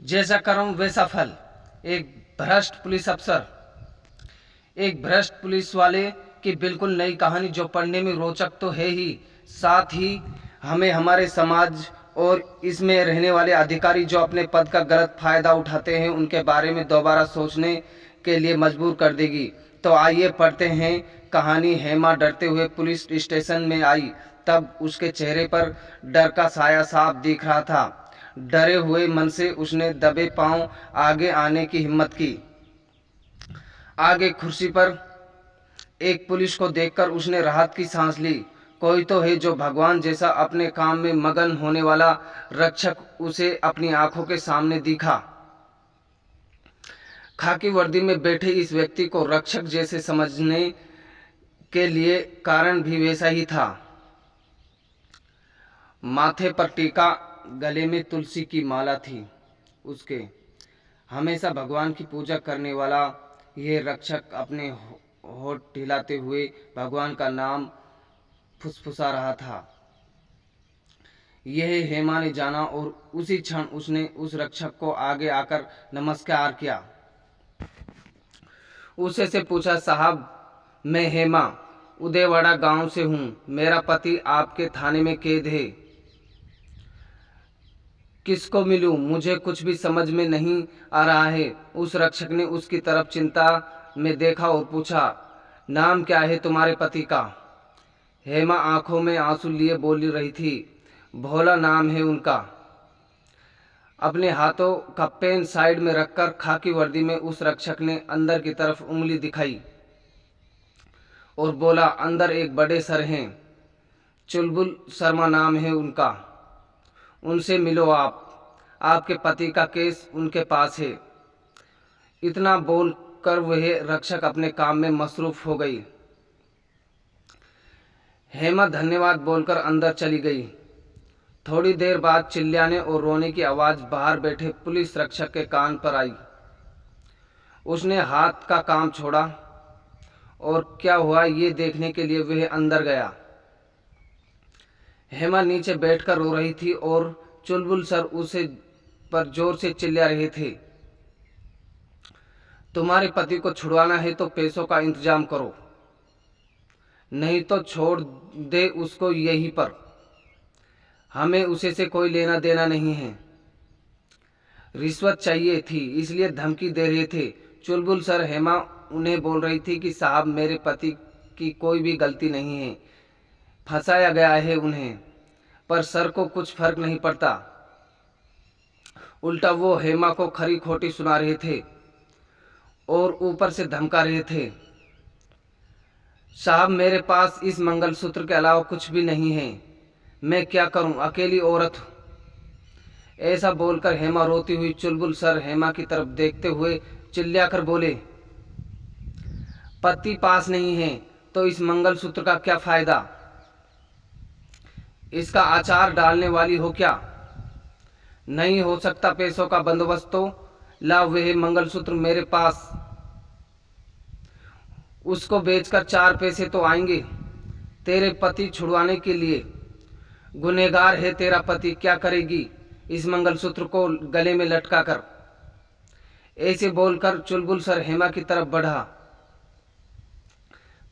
जैसा कर्म वैसा फल। एक भ्रष्ट पुलिस अफसर, एक भ्रष्ट पुलिस वाले की बिल्कुल नई कहानी जो पढ़ने में रोचक तो है ही, साथ ही हमें हमारे समाज और इसमें रहने वाले अधिकारी जो अपने पद का गलत फायदा उठाते हैं उनके बारे में दोबारा सोचने के लिए मजबूर कर देगी। तो आइए पढ़ते हैं कहानी। हेमा डरते हुए पुलिस स्टेशन में आई। तब उसके चेहरे पर डर का साया साफ दिख रहा था। डरे हुए मन से उसने दबे पांव आगे आने की हिम्मत की। आगे कुर्सी पर एक पुलिस को देखकर उसने राहत की सांस ली। कोई तो है जो भगवान जैसा अपने काम में मगन होने वाला रक्षक उसे अपनी आंखों के सामने दिखा। खाकी वर्दी में बैठे इस व्यक्ति को रक्षक जैसे समझने के लिए कारण भी वैसा ही था। माथे पर टीका, गले में तुलसी की माला थी। उसके हमेशा भगवान की पूजा करने वाला यह रक्षक अपने होठ हिलाते हुए भगवान का नाम फुसफुसा रहा था। यह हेमा ने जाना और उसी क्षण उसने उस रक्षक को आगे आकर नमस्कार किया। उसे से पूछा, साहब मैं हेमा उदयवाड़ा गांव से हूं। मेरा पति आपके थाने में कैद है। किसको मिलूं? मुझे कुछ भी समझ में नहीं आ रहा है। उस रक्षक ने उसकी तरफ चिंता में देखा और पूछा, नाम क्या है तुम्हारे पति का? हेमा आंखों में आंसू लिए बोल रही थी, भोला नाम है उनका। अपने हाथों का पेन साइड में रखकर खाकी वर्दी में उस रक्षक ने अंदर की तरफ उंगली दिखाई और बोला, अंदर एक बड़े सर हैं, चुलबुल शर्मा नाम है उनका। उनसे मिलो आपके पति का केस उनके पास है। इतना बोलकर वह रक्षक अपने काम में मसरूफ हो गई। हेमा धन्यवाद बोलकर अंदर चली गई। थोड़ी देर बाद चिल्लाने और रोने की आवाज बाहर बैठे पुलिस रक्षक के कान पर आई। उसने हाथ का काम छोड़ा और क्या हुआ ये देखने के लिए वह अंदर गया। हेमा नीचे बैठकर रो रही थी और चुलबुल सर उसे पर जोर से चिल्ला रहे थे, तुम्हारे पति को छुड़वाना है तो पैसों का इंतजाम करो, नहीं तो छोड़ दे उसको यहीं पर। हमें उसे से कोई लेना देना नहीं है। रिश्वत चाहिए थी इसलिए धमकी दे रहे थे। चुलबुल सर हेमा उन्हें बोल रही थी कि साहब मेरे पति की कोई भी गलती नहीं है, फंसाया गया है उन्हें। पर सर को कुछ फर्क नहीं पड़ता। उल्टा वो हेमा को खरी खोटी सुना रहे थे और ऊपर से धमका रहे थे। साहब मेरे पास इस मंगलसूत्र के अलावा कुछ भी नहीं है, मैं क्या करूं, अकेली औरत हूं। ऐसा बोलकर हेमा रोती हुई चुलबुल सर हेमा की तरफ देखते हुए चिल्लाकर बोले, पति पास नहीं है तो इस मंगलसूत्र का क्या फायदा? इसका आचार डालने वाली हो क्या? नहीं हो सकता पैसों का बंदोबस्त तो ला वह मंगलसूत्र मेरे पास, उसको बेचकर 4 पैसे तो आएंगे तेरे पति छुड़वाने के लिए। गुनहगार है तेरा पति, क्या करेगी इस मंगलसूत्र को गले में लटका कर? ऐसे बोलकर चुलबुल सर हेमा की तरफ बढ़ा।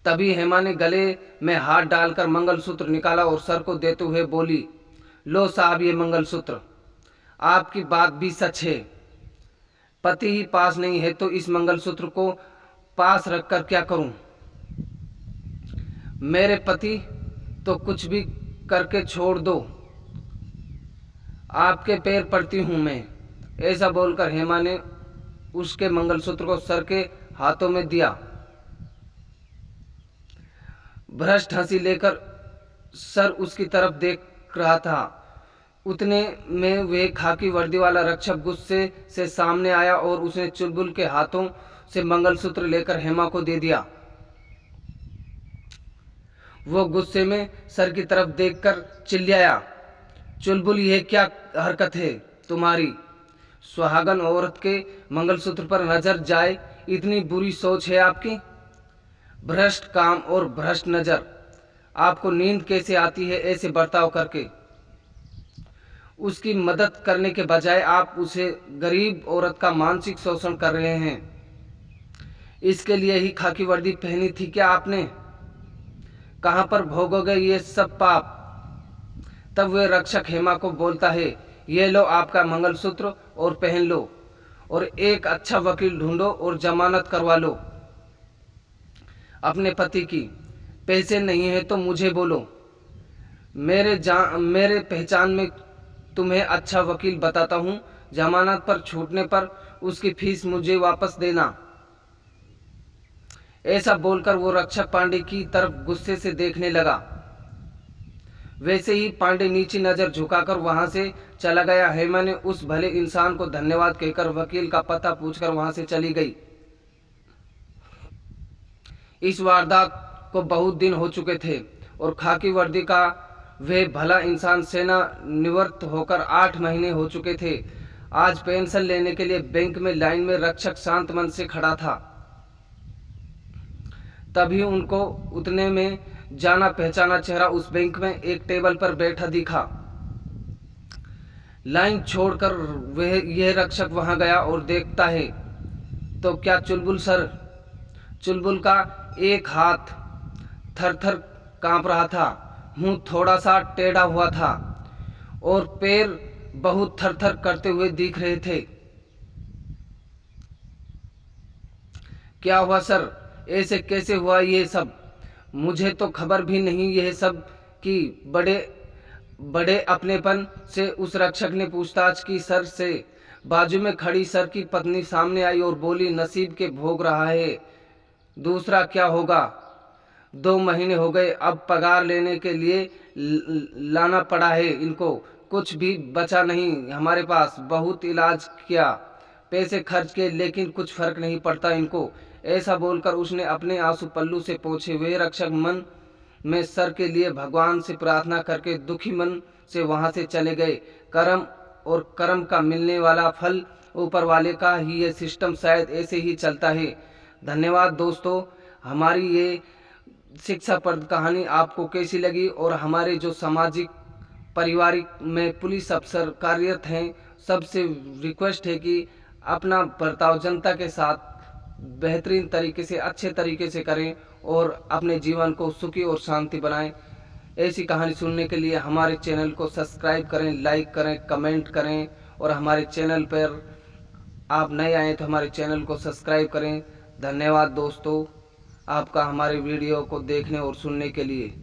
तभी हेमा ने गले में हाथ डालकर मंगलसूत्र निकाला और सर को देते हुए बोली, लो साहब ये मंगलसूत्र। आपकी बात भी सच है, पति ही पास नहीं है तो इस मंगलसूत्र को पास रखकर क्या करूं? मेरे पति तो कुछ भी करके छोड़ दो, आपके पैर पड़ती हूं मैं। ऐसा बोलकर हेमा ने उसके मंगलसूत्र को सर के हाथों में दिया। भ्रष्ट हंसी लेकर सर उसकी तरफ देख रहा था। उतने में वह खाकी वर्दी वाला रक्षक गुस्से से सामने आया और उसने चुलबुल के हाथों से मंगलसूत्र लेकर हेमा को दे दिया। वो गुस्से में सर की तरफ देखकर चिल्लाया, चुलबुल यह क्या हरकत है तुम्हारी? सुहागन औरत के मंगलसूत्र पर नजर जाए इतनी बुरी सोच है आपकी? भ्रष्ट काम और भ्रष्ट नजर, आपको नींद कैसे आती है ऐसे बर्ताव करके? उसकी मदद करने के बजाय आप उसे गरीब औरत का मानसिक शोषण कर रहे हैं। इसके लिए ही खाकी वर्दी पहनी थी क्या आपने? कहां पर भोगोगे ये सब पाप? तब वह रक्षक हेमा को बोलता है, ये लो आपका मंगलसूत्र और पहन लो, और एक अच्छा वकील ढूंढो और जमानत करवा लो अपने पति की। पैसे नहीं है तो मुझे बोलो, मेरे पहचान में तुम्हें अच्छा वकील बताता हूँ। जमानत पर छूटने पर उसकी फीस मुझे वापस देना। ऐसा बोलकर वो रक्षक पांडे की तरफ गुस्से से देखने लगा। वैसे ही पांडे नीचे नजर झुकाकर वहां से चला गया। हेमा ने उस भले इंसान को धन्यवाद कहकर वकील का पता पूछकर वहां से चली गई। इस वारदात को बहुत दिन हो चुके थे और खाकी वर्दी का वह भला इंसान सेना निवृत्त होकर 8 महीने हो चुके थे। आज पेंशन लेने के लिए बैंक में लाइन में रक्षक शांत मन से खड़ा था। तभी उनको उतने में जाना पहचाना चेहरा उस बैंक में एक टेबल पर बैठा दिखा। लाइन छोड़कर यह रक्षक वहां गया और देखता है तो क्या चुलबुल सर। चुलबुल का एक हाथ थर थर कांप रहा था, मुंह थोड़ा सा टेढ़ा हुआ था और पैर बहुत थर थर करते हुए दिख रहे थे। क्या हुआ सर, ऐसे कैसे हुआ ये सब? मुझे तो खबर भी नहीं यह सब कि बड़े अपनेपन से उस रक्षक ने पूछताछ की। सर से बाजू में खड़ी सर की पत्नी सामने आई और बोली, नसीब के भोग रहा है, दूसरा क्या होगा। 2 महीने हो गए, अब पगार लेने के लिए लाना पड़ा है इनको। कुछ भी बचा नहीं हमारे पास। बहुत इलाज किया, पैसे खर्च किए, लेकिन कुछ फर्क नहीं पड़ता इनको। ऐसा बोलकर उसने अपने आंसू पल्लू से पोंछे। वे रक्षक मन में सर के लिए भगवान से प्रार्थना करके दुखी मन से वहां से चले गए। कर्म का मिलने वाला फल ऊपर वाले का ही ये सिस्टम शायद ऐसे ही चलता है। धन्यवाद दोस्तों। हमारी ये शिक्षाप्रद कहानी आपको कैसी लगी और हमारे जो सामाजिक पारिवारिक में पुलिस अफसर कार्यरत हैं, सबसे रिक्वेस्ट है कि अपना बर्ताव जनता के साथ बेहतरीन तरीके से, अच्छे तरीके से करें और अपने जीवन को सुखी और शांति बनाएं। ऐसी कहानी सुनने के लिए हमारे चैनल को सब्सक्राइब करें, लाइक करें, कमेंट करें, और हमारे चैनल पर आप नए आए तो हमारे चैनल को सब्सक्राइब करें। धन्यवाद दोस्तों आपका हमारे वीडियो को देखने और सुनने के लिए।